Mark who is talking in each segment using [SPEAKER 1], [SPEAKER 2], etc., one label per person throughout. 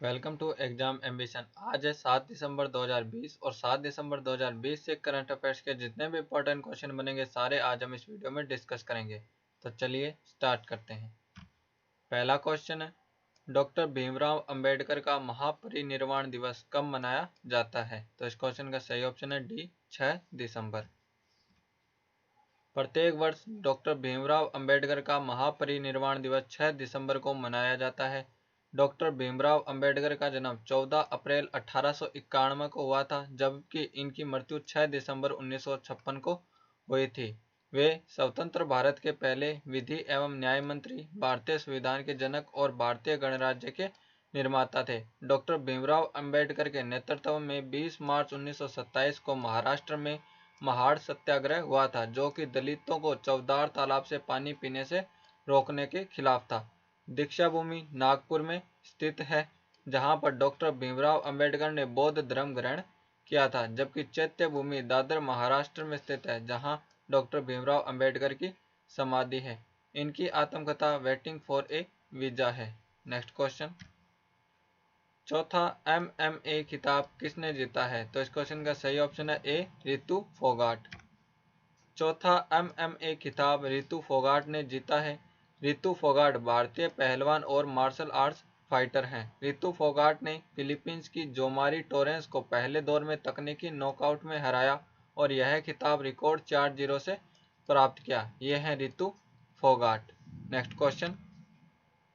[SPEAKER 1] Welcome to exam ambition. आज है 7 दिसंबर 2020 और 7 दिसंबर 2020 से करंट अफेयर्स के जितने भी इंपॉर्टेंट क्वेश्चन बनेंगे सारे आज हम इस वीडियो में डिस्कस करेंगे। तो चलिए स्टार्ट करते हैं। पहला क्वेश्चन है, डॉक्टर भीमराव अंबेडकर का महापरिनिर्वाण दिवस कब मनाया जाता है? तो इस क्वेश्चन का सही ऑप्शन है डी, 6 दिसंबर। प्रत्येक वर्ष डॉक्टर भीमराव अंबेडकर का महापरिनिर्वाण दिवस 6 दिसंबर को मनाया जाता है। डॉक्टर भीमराव अंबेडकर का जन्म 14 अप्रैल 1891 को हुआ था, जबकि इनकी मृत्यु 6 दिसंबर 1956 को हुई थी। वे स्वतंत्र भारत के पहले विधि एवं न्याय मंत्री, भारतीय संविधान के जनक और भारतीय गणराज्य के निर्माता थे। डॉक्टर भीमराव अंबेडकर के नेतृत्व में 20 मार्च 1927 को महाराष्ट्र में महाड़ सत्याग्रह हुआ था, जो कि दलितों को चौदार तालाब से पानी पीने से रोकने के खिलाफ था। दीक्षा भूमि नागपुर में स्थित है, जहां पर डॉक्टर भीमराव अंबेडकर ने बौद्ध धर्म ग्रहण किया था, जबकि चैत्य भूमि दादर महाराष्ट्र में स्थित है, जहां डॉक्टर भीमराव अंबेडकर की समाधि है। इनकी आत्मकथा वेटिंग फॉर ए वीजा है। नेक्स्ट क्वेश्चन, चौथा एमएमए खिताब किसने जीता है? तो इस क्वेश्चन का सही ऑप्शन है ए, रितु फोगाट। चौथा एमएमए खिताब रितु फोगाट ने जीता है। रितु फोगाट भारतीय पहलवान और मार्शल आर्ट्स फाइटर हैं। रितु फोगाट ने फिलीपींस की जोमारी टोरेंस को पहले दौर में तकनीकी नॉकआउट में हराया और यह खिताब रिकॉर्ड 4-0 से प्राप्त किया। ये हैं रितु फोगाट। नेक्स्ट क्वेश्चन,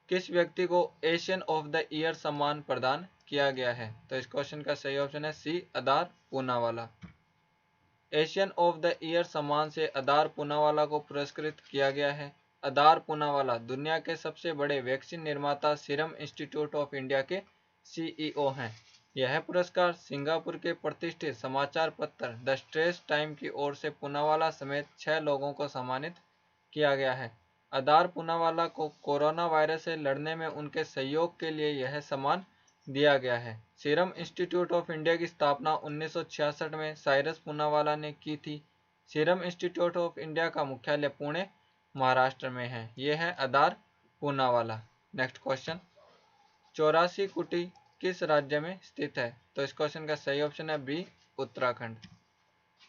[SPEAKER 1] किस व्यक्ति को एशियन ऑफ द ईयर सम्मान प्रदान किया गया है? तो इस क्वेश्चन का सही ऑप्शन है C, Adar Poonawalla. Asian of the year सम्मान से अदार पूनावाला को पुरस्कृत किया गया है। अदार पूनावाला दुनिया के सबसे बड़े वैक्सीन निर्माता सीरम इंस्टीट्यूट ऑफ इंडिया के सीईओ हैं। यह पुरस्कार सिंगापुर के प्रतिष्ठित समाचार पत्र द स्ट्रेस टाइम की ओर से पूनावाला समेत 6 लोगों को सम्मानित किया गया है। अदार पूनावाला को कोरोना वायरस से लड़ने में उनके सहयोग के लिए यह सम्मान दिया गया है। सीरम इंस्टीट्यूट ऑफ इंडिया की स्थापना 1966 में साइरस पूनावाला ने की थी। सीरम इंस्टीट्यूट ऑफ इंडिया का मुख्यालय पुणे, महाराष्ट्र में है। ये है अदार पूनावाला। नेक्स्ट क्वेश्चन, 84 कुटी किस राज्य में स्थित है? तो इस क्वेश्चन का सही ऑप्शन है बी, उत्तराखंड।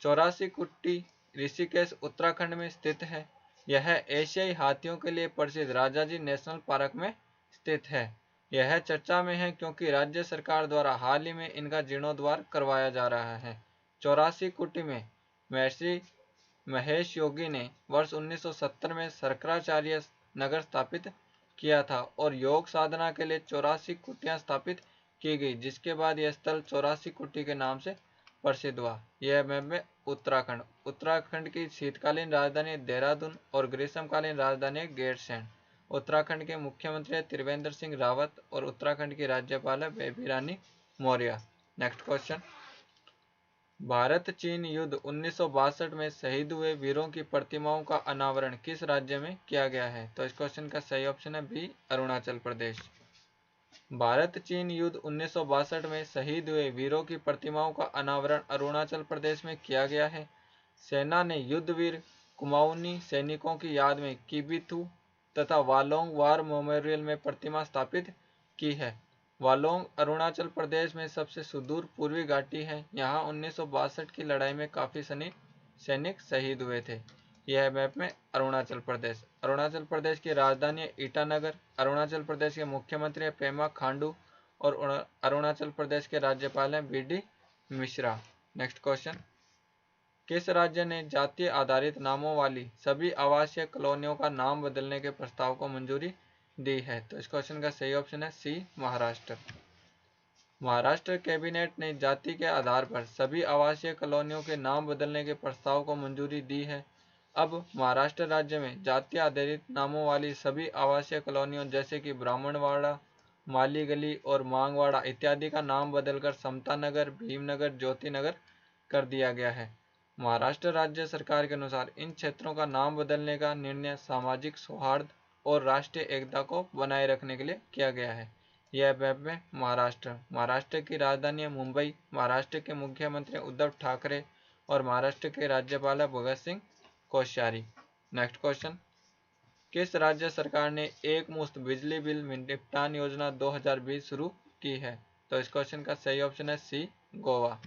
[SPEAKER 1] 84 कुटी ऋषिकेश उत्तराखंड में स्थित है। यह एशियाई हाथियों के लिए प्रसिद्ध राजाजी नेशनल पार्क में स्थित है। यह चर्चा में है क्योंकि राज्य सरकार द्वारा हाल ही में इनका जीर्णोद्धार करवाया जा रहा है। 84 कुटी में महर्षि महेश योगी ने वर्ष 1970 में शंकराचार्य नगर स्थापित किया था और योग साधना के लिए 84 कुटियां स्थापित की गई, जिसके बाद यह स्थल 84 कुटी के नाम से प्रसिद्ध हुआ। यह मैप में उत्तराखंड। उत्तराखंड की शीतकालीन राजधानी देहरादून और ग्रीष्मकालीन राजधानी गैरसैंण। उत्तराखंड के मुख्यमंत्री त्रिवेंद्र सिंह रावत और उत्तराखंड की राज्यपाल है बेबी रानी मौर्य। नेक्स्ट क्वेश्चन, भारत चीन युद्ध 1962 में शहीद हुए वीरों की प्रतिमाओं का अनावरण किस राज्य में किया गया है? तो इस क्वेश्चन का सही ऑप्शन है बी, अरुणाचल प्रदेश। भारत चीन युद्ध 1962 में शहीद हुए वीरों की प्रतिमाओं का अनावरण अरुणाचल प्रदेश में किया गया है। सेना ने युद्धवीर कुमाऊनी सैनिकों की याद में किबिथु तथा वालोंग वार मेमोरियल में प्रतिमा स्थापित की है। वालोंग अरुणाचल प्रदेश में सबसे सुदूर पूर्वी घाटी है। यहाँ 1962 की लड़ाई में काफी सैनिक शहीद हुए थे। यह मैप में अरुणाचल प्रदेश। अरुणाचल प्रदेश की राजधानी है ईटानगर। अरुणाचल प्रदेश के मुख्यमंत्री पेमा खांडू और अरुणाचल प्रदेश के राज्यपाल हैं B D Mishra. Next question, किस राज्य ने जातीय आधारित नामों वाली सभी आवासीय कॉलोनियों का नाम बदलने के प्रस्ताव को मंजूरी दी है? तो इस क्वेश्चन का सही ऑप्शन है सी, महाराष्ट्र। महाराष्ट्र कैबिनेट ने जाति के आधार पर सभी आवासीय कॉलोनियों के नाम बदलने के प्रस्ताव को मंजूरी दी है। अब महाराष्ट्र राज्य में जाति आधारित नामों वाली सभी आवासीय कॉलोनियों जैसे कि ब्राह्मणवाड़ा, माली गली और मांगवाड़ा इत्यादि का नाम बदलकर समता नगर, भीमनगर, ज्योति नगर कर दिया गया है। महाराष्ट्र राज्य सरकार के अनुसार इन क्षेत्रों का नाम बदलने का निर्णय सामाजिक सौहार्द और राष्ट्रीय एकता को बनाए रखने के लिए किया गया है। यह मैप में महाराष्ट्र। महाराष्ट्र की राजधानी है मुंबई। महाराष्ट्र के मुख्यमंत्री उद्धव ठाकरे और महाराष्ट्र के राज्यपाल है भगत सिंह कोश्यारी। नेक्स्ट क्वेश्चन, किस राज्य सरकार ने एक मुश्त बिजली बिल निपटान योजना 2020 शुरू की है? तो इस क्वेश्चन का सही ऑप्शन है सी, गोवा।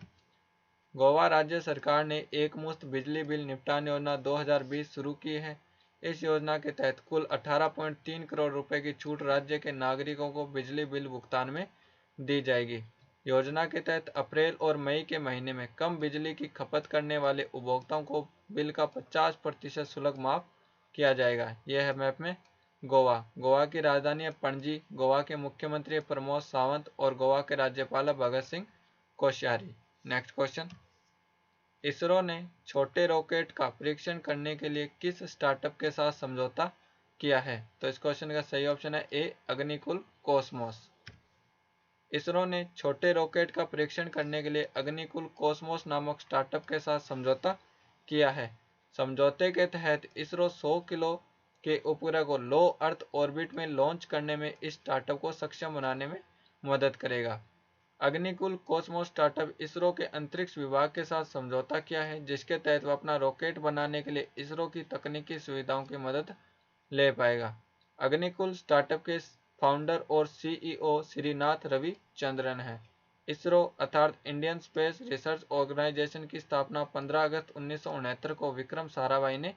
[SPEAKER 1] गोवा राज्य सरकार ने एक मुश्त बिजली बिल निपटान योजना 2020 शुरू की है। इस योजना के तहत कुल 18.3 करोड़ रुपए की छूट राज्य के नागरिकों को बिजली बिल भुगतान में दी जाएगी। योजना के तहत अप्रैल और मई के महीने में कम बिजली की खपत करने वाले उपभोक्ताओं को बिल का 50% शुल्क माफ किया जाएगा। यह है मैप में गोवा। गोवा की राजधानी है पणजी। गोवा के मुख्यमंत्री है प्रमोद सावंत और गोवा के राज्यपाल है भगत सिंह कोश्यारी। नेक्स्ट क्वेश्चन, इसरो ने छोटे रॉकेट का परीक्षण करने के लिए किस स्टार्टअप के साथ समझौता किया है? तो इस क्वेश्चन का सही ऑप्शन है ए, अग्निकुल कॉस्मोस। इसरो ने छोटे रॉकेट का परीक्षण करने के लिए अग्निकुल कॉस्मोस नामक स्टार्टअप के साथ समझौता किया है। समझौते के तहत इसरो 100 किलो के उपग्रह को लो अर्थ ऑर्बिट में लॉन्च करने में इस स्टार्टअप को सक्षम बनाने में मदद करेगा। अग्निकुल कॉस्मोस स्टार्टअप इसरो के अंतरिक्ष विभाग के साथ समझौता किया है, जिसके तहत वह अपना रॉकेट बनाने के लिए इसरो की तकनीकी सुविधाओं की मदद ले पाएगा। अग्निकुल स्टार्टअप के फाउंडर और सीईओ श्रीनाथ रविचंद्रन है। इसरो अर्थात इंडियन स्पेस रिसर्च ऑर्गेनाइजेशन की स्थापना 15 अगस्त 1969 को विक्रम साराभाई ने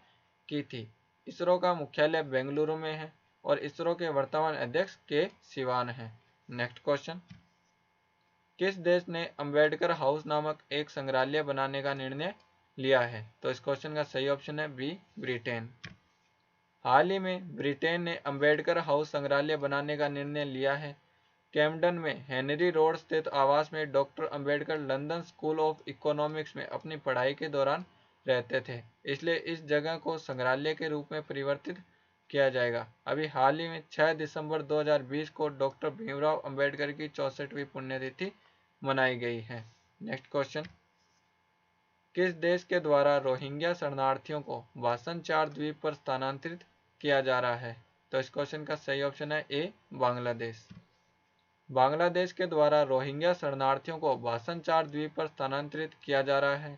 [SPEAKER 1] की थी। इसरो का मुख्यालय बेंगलुरु में है और इसरो के वर्तमान अध्यक्ष के सिवान हैं। नेक्स्ट क्वेश्चन, किस देश ने अंबेडकर हाउस नामक एक संग्रहालय बनाने का निर्णय लिया है? तो इस क्वेश्चन का सही ऑप्शन है बी, ब्रिटेन। हाल ही में ब्रिटेन ने अंबेडकर हाउस संग्रहालय बनाने का निर्णय लिया है। कैम्पडन में हेनरी रोड स्थित आवास में doctor Ambedkar London school of economics में अपनी पढ़ाई के दौरान रहते थे, इसलिए इस जगह को संग्रहालय के रूप में परिवर्तित किया जाएगा। अभी हाल ही में 6 दिसंबर 2020 को डॉक्टर भीमराव अंबेडकर की 64वीं पुण्यतिथि मनाई गई है। नेक्स्ट क्वेश्चन, किस देश के द्वारा रोहिंग्या शरणार्थियों को भाषणचार द्वीप पर स्थानांतरित किया जा रहा है? तो इस क्वेश्चन का सही ऑप्शन है ए, बांग्लादेश। बांग्लादेश के द्वारा रोहिंग्या शरणार्थियों को भाषणचार द्वीप पर स्थानांतरित किया जा रहा है।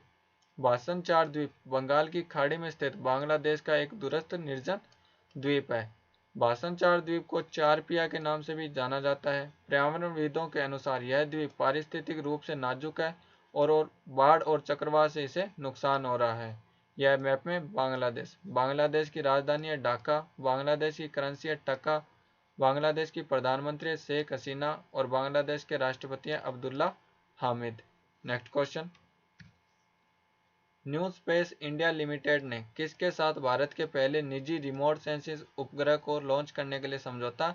[SPEAKER 1] भाषणचार द्वीप बंगाल की खाड़ी में स्थित बांग्लादेश का एक दूरस्थ निर्जन द्वीप है। भाषणचार द्वीप को चारपिया के नाम से भी जाना जाता है। पर्यावरणविदों के अनुसार यह द्वीप पारिस्थितिक रूप से नाजुक है और बाढ़ और चक्रवात से इसे नुकसान हो रहा है। यह मैप में बांग्लादेश। बांग्लादेश की राजधानी है ढाका। बांग्लादेश की करेंसी है टका। बांग्लादेश की प्रधानमंत्री है शेख हसीना और बांग्लादेश के राष्ट्रपति हैं Abdullah Hamid. Next question, new Space India Limited ने किसके साथ भारत के पहले निजी रिमोट सेंसिंग उपग्रह को लॉन्च करने के लिए समझौता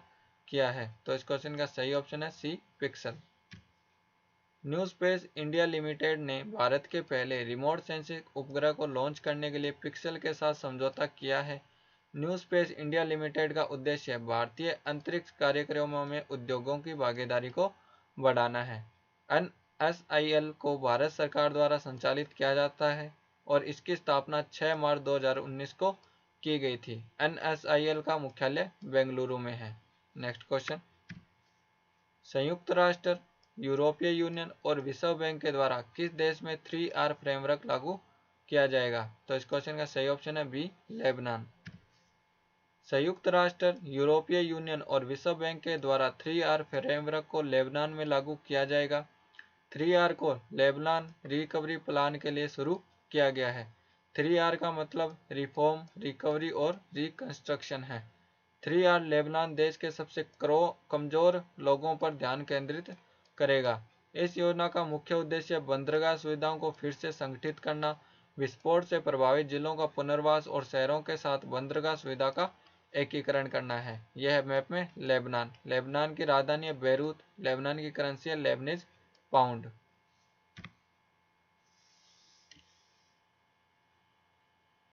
[SPEAKER 1] किया है? तो इस क्वेश्चन का सही ऑप्शन है C, Pixxel. New Space India Limited ने भारत के पहले रिमोट सेंसिंग उपग्रह को लॉन्च करने के लिए पिक्सल के साथ समझौता किया है। न्यू स्पेस इंडिया लिमिटेड का उद्देश्य भारतीय अंतरिक्ष कार्यक्रमों में उद्योगों की भागीदारी को बढ़ाना है। NSIL को भारत सरकार द्वारा संचालित किया जाता है और इसकी स्थापना 6 मार्च 2019 को की गई थी। NSIL का मुख्यालय बेंगलुरु में है। नेक्स्ट क्वेश्चन, संयुक्त राष्ट्र, यूरोपीय यूनियन और विश्व बैंक के द्वारा किस देश में 3R फ्रेमवर्क लागू किया जाएगा? तो इस क्वेश्चन का सही ऑप्शन है बी, लेबनान। संयुक्त राष्ट्र, यूरोपीय यूनियन और विश्व बैंक के द्वारा 3R फ्रेमवर्क को लेबनान में लागू किया जाएगा। 3R को लेबनान रिकवरी प्लान के लिए शुरू किया गया है। 3R का मतलब रिफॉर्म, रिकवरी और रिकंस्ट्रक्शन है। 3R लेबनान देश के सबसे कमजोर लोगों पर ध्यान केंद्रित करेगा। इस योजना का मुख्य उद्देश्य बंदरगाह सुविधाओं को फिर से संगठित करना, विस्फोट से प्रभावित जिलों का पुनर्वास और शहरों के साथ बंदरगाह सुविधा का एकीकरण करना है। यह है मैप में लेबनान। लेबनान की राजधानी है बेरूत। लेबनान की करेंसी है लेबनीज पाउंड।